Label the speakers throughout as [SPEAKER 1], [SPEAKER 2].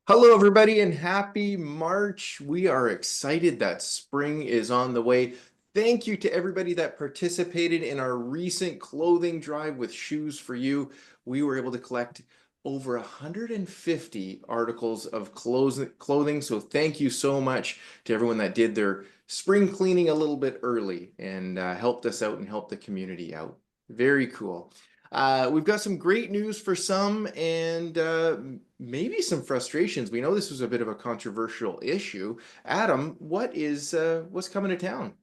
[SPEAKER 1] Hello, everybody, and happy March. We are excited that spring is on the way. Thank you to everybody that participated in our recent clothing drive with Shoes for You. We were able to collect over 150 articles of clothing. So thank you so much to everyone that did their spring cleaning a little bit early and helped us out and helped the community out. Very cool. We've got some great news for some and maybe some frustrations. We know this was a bit of a controversial issue. Adam, what's coming to town?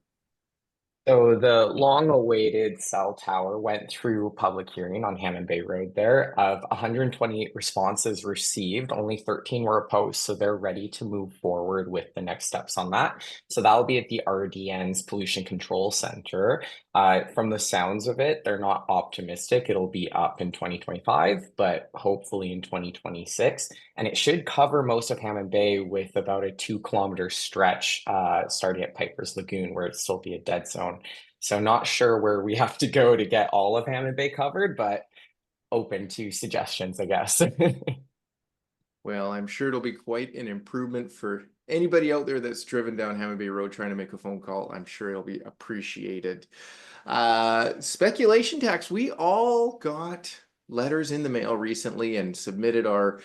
[SPEAKER 2] So the long-awaited cell tower went through public hearing on Hammond Bay Road there. Of 128 responses received, only 13 were opposed, so they're ready to move forward with the next steps on that. So that will be at the RDN's Pollution Control Center. From the sounds of it, they're not optimistic it'll be up in 2025, but hopefully in 2026. And it should cover most of Hammond Bay with about a 2 kilometer stretch starting at Piper's Lagoon, where it'd still be a dead zone. So not sure where we have to go to get all of Hammond Bay covered, but open to suggestions, I guess.
[SPEAKER 1] Well, I'm sure it'll be quite an improvement for anybody out there that's driven down Hammond Bay Road trying to make a phone call. I'm sure it'll be appreciated. Speculation tax. We all got letters in the mail recently and submitted our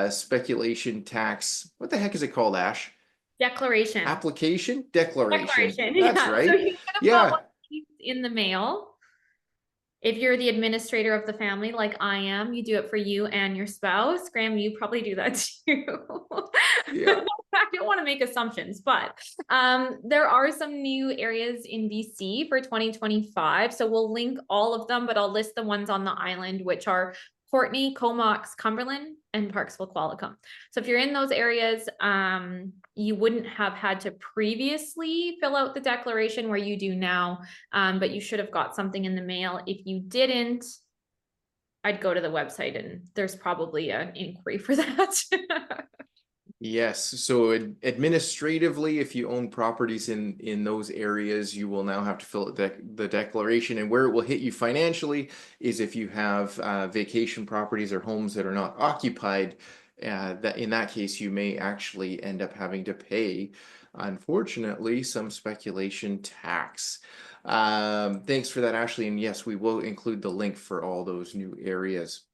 [SPEAKER 1] speculation tax. What the heck is it called, Ash?
[SPEAKER 3] Declaration.
[SPEAKER 1] Application? Declaration.
[SPEAKER 3] Declaration.
[SPEAKER 1] That's
[SPEAKER 3] Yeah. So
[SPEAKER 1] right.
[SPEAKER 3] you could have got
[SPEAKER 1] Yeah.
[SPEAKER 3] one of these in the mail. If you're the administrator of the family, like I am, you do it for you and your spouse. Graham, you probably do that too.
[SPEAKER 1] Yeah.
[SPEAKER 3] I don't want to make assumptions, but there are some new areas in BC for 2025. So we'll link all of them, but I'll list the ones on the island, which are Courtenay, Comox, Cumberland, and Parksville-Qualicum. So if you're in those areas, you wouldn't have had to previously fill out the declaration where you do now, but you should have got something in the mail. If you didn't, I'd go to the website and there's probably an inquiry for that.
[SPEAKER 1] Yes. So administratively, if you own properties in those areas, you will now have to fill out the declaration. And where it will hit you financially is if you have vacation properties or homes that are not occupied. That in that case, you may actually end up having to pay, unfortunately, some speculation tax. Thanks for that, Ashley. And yes, we will include the link for all those new areas.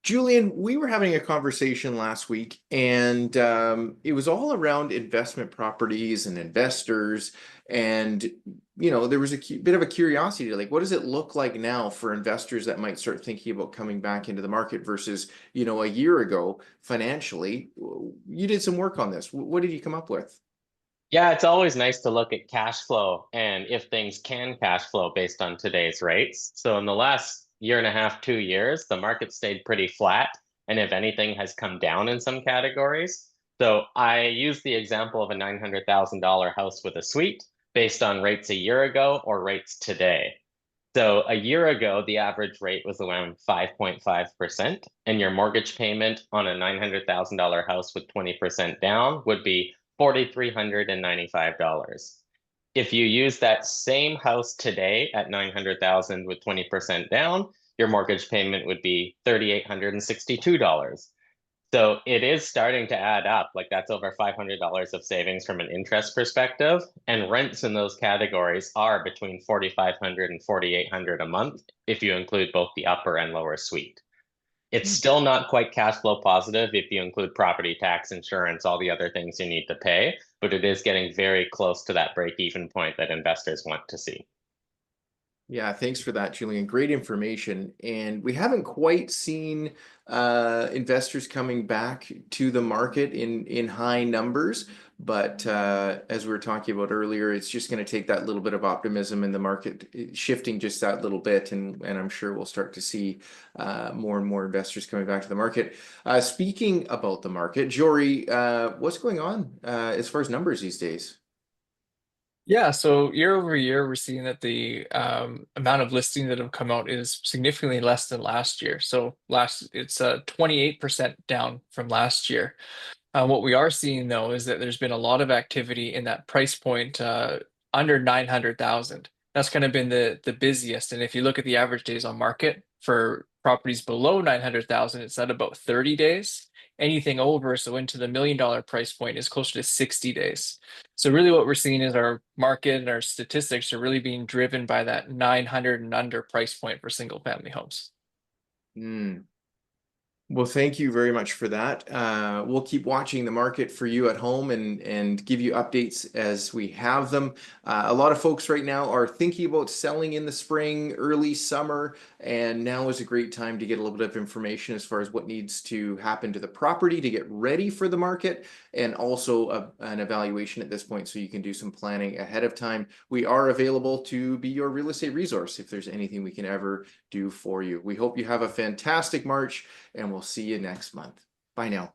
[SPEAKER 1] Julian, we were having a conversation last week, and it was all around investment properties and investors. And, there was a bit of a curiosity, like, what does it look like now for investors that might start thinking about coming back into the market versus, a year ago financially? You did some work on this. What did you come up with?
[SPEAKER 4] Yeah, it's always nice to look at cash flow and if things can cash flow based on today's rates. So in the last year and a half, 2 years, the market stayed pretty flat, and if anything, has come down in some categories. So I used the example of a $900,000 house with a suite based on rates a year ago or rates today. So a year ago, the average rate was around 5.5%, and your mortgage payment on a $900,000 house with 20% down would be $4,395. If you use that same house today at 900,000 with 20% down, your mortgage payment would be $3,862. So it is starting to add up. Like that's over $500 of savings from an interest perspective. And rents in those categories are between 4,500 and 4,800 a month if you include both the upper and lower suite. It's still not quite cash flow positive if you include property tax, insurance, all the other things you need to pay, but it is getting very close to that break-even point that investors want to see.
[SPEAKER 1] Yeah, thanks for that, Julian. Great information. And we haven't quite seen investors coming back to the market in high numbers. But as we were talking about earlier, it's just going to take that little bit of optimism in the market shifting just that little bit. And I'm sure we'll start to see more and more investors coming back to the market. Speaking about the market, Jory, what's going on as far as numbers these days?
[SPEAKER 5] Yeah, so year over year, we're seeing that the amount of listings that have come out is significantly less than last year. So it's 28% down from last year. What we are seeing though is that there's been a lot of activity in that price point under 900,000. That's kind of been the busiest. And if you look at the average days on market for properties below 900,000, it's at about 30 days. anything over, so into the $1 million price point, is closer to 60 days. So really what we're seeing is our market and our statistics are really being driven by that 900 and under price point for single family homes.
[SPEAKER 1] Well, thank you very much for that. We'll keep watching the market for you at home and give you updates as we have them. A lot of folks right now are thinking about selling in the spring, early summer, and now is a great time to get a little bit of information as far as what needs to happen to the property to get ready for the market, and also an evaluation at this point so you can do some planning ahead of time. We are available to be your real estate resource if there's anything we can ever do for you. We hope you have a fantastic March, and we'll see you next month. Bye now.